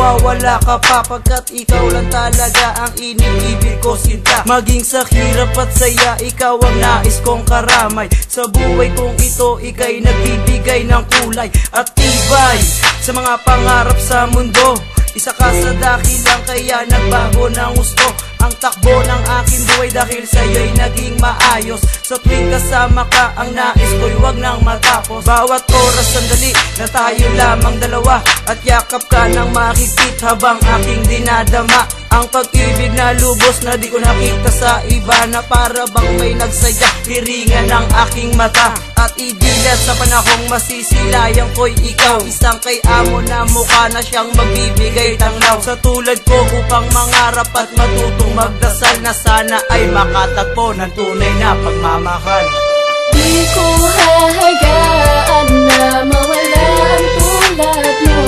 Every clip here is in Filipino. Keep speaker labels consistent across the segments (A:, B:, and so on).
A: mawawala ka pa, pagkat ikaw lang talaga ang iniibig ko, sinta. Maging sa hirap at saya, ikaw ang nais kong karamay. Sa buhay kong ito, ika'y nagbibigay ng kulay at tibay sa mga pangarap sa mundo. Isa ka sa dahilan kaya nagbago ng gusto ang takbo ng aking buhay, dahil sa'yo'y naging maayos. Sa tuwing kasama ka, ang nais ko'y wag nang matapos. Bawat oras sandali na tayo lamang dalawa, at yakap ka ng mahigpit habang aking dinadama ang pag-ibig na lubos na di ko nakita sa iba, na para bang may nagsaya hiringan ng aking mata. At idilat sa panahong masisilayang ko'y ikaw, isang kay amo na mukha na siyang magbibigay tanglaw. Sa tulad ko upang mangarap at matutong magdasal, na sana ay makatagpo ng tunay na pagmamahal.
B: Di ko hahagaan na mawala ang tulad mo.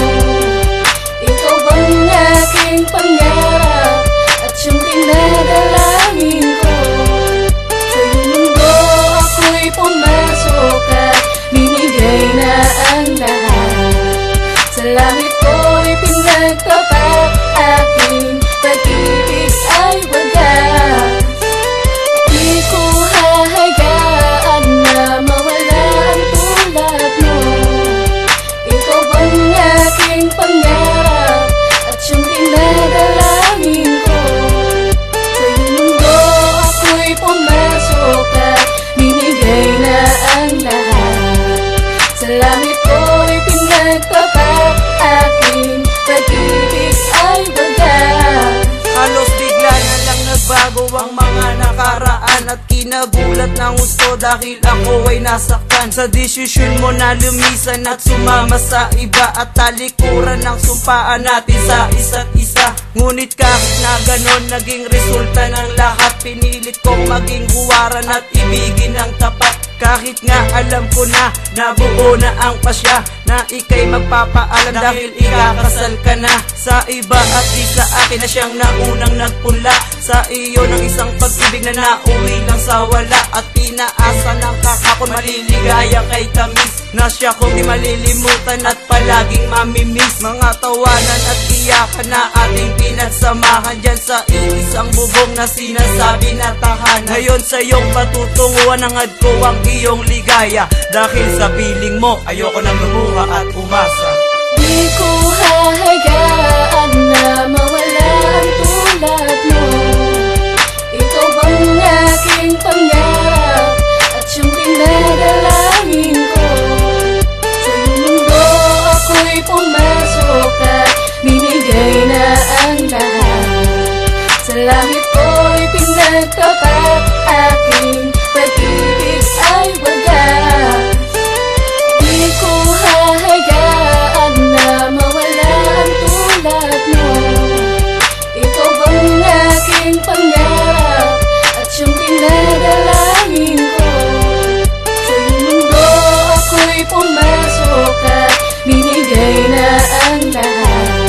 B: Ikaw bang aking pangarap at siyang dinadalangin ko. Sa iyong mundo ako'y pumasok at binigay na ang lahat. Sa langit ko'y pinagtapat, aking pag-ibig ay wagas. Di ko hahagaan na mawala ang tulad mo. Ikaw bang aking pangarap at siyang dinadalangin ko. Sa iyong mundo ako'y pumasok at binigay na ang lahat. Sa langit ko'y pinagtapat, aking pag-ibig ay wagas.
A: Halos bigla na lang nagbago ang mga nakaraan, at kinagulat ng gusto dahil ako ay nasaktan sa desisyon mo na lumisan at sumama sa iba, at talikuran ng sumpaan natin sa isa't isa. Ngunit kahit na ganon naging resulta ng lahat, pinilit kong maging huwaran at ibigin ang tapat. Kahit nga alam ko na nabuo na ang pasya, na ika'y magpapaalam dahil ikakasal ka na sa iba, at di sa akin na siyang naunang nagpunla sa iyo ng isang pag-ibig na nauwi lang sa wala. At pinaasa ng kakakon maliligaya kay tamis, na siya kong di malilimutan at palaging mamimiss. Mga tawanan at iyakan na ating pinagsamahan dyan sa isang bubong na sinasabi na tahanan. Ngayon sa iyong patutunguhan hangad ko ang iyong ligaya, dahil sa piling mo ayoko nang lumuha at umasa.
B: Di ko hahagaan na mawala ang tulad mo. Ikaw bang aking pangarap at siyang dinadalangin ko. Sa iyong mundo ako'y pumasok at binigay na ang lahat. Sa langit ko'y pinagtapat, aking pag-ibig ay wagas. Di ko hahagaan na mawala ang tulad mo. Ikaw bang aking pangarap at siyang dinadalangin ko. Sa iyong mundo ako'y pumasok at binigay na ang lahat.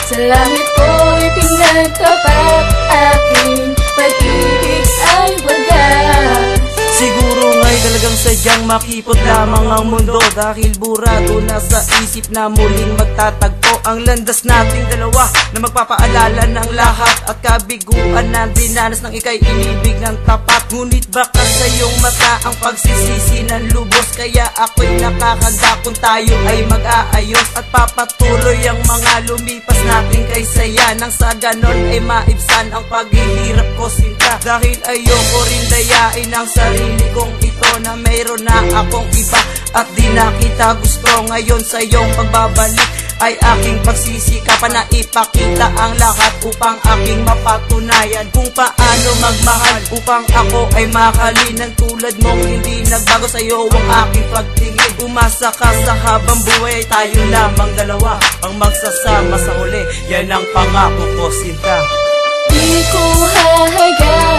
B: Sa langit ko'y pinagtapat, aking pag-ibig ay wagas.
A: Siguro nga'y talagang sadyang makipot lamang ang mundo, dahil burado na sa isip na muling magtatagpo ang landas nating dalawa, na magpapaalala ng lahat at kabiguan na dinanas ng ika'y inibig ng tapat. Ngunit baka sa iyong mata ang pagsisisi ng lubos, kaya ako'y nakakanda kung tayo ay mag-aayos at papatuloy ang mga lumipas natin kay saya, nang sa ganon ay maibsan ang paghihirap ko, sinta. Dahil ayoko rin dayain ang sarili kong ito, na mayroon na akong iba at di na kita gusto. Ngayon sa iyong pagbabalik ay aking pagsisikapan na ipakita ang lahat, upang aking mapatunayan kung paano magmahal, upang ako ay mahalin ng tulad mong hindi nagbago sa iyo ang aking pagtingin. Umasa ka sa habang buhay ay tayo lamang dalawa ang magsasama sa huli, yan ang pangako ko, sinta.
B: Di ko hahagaan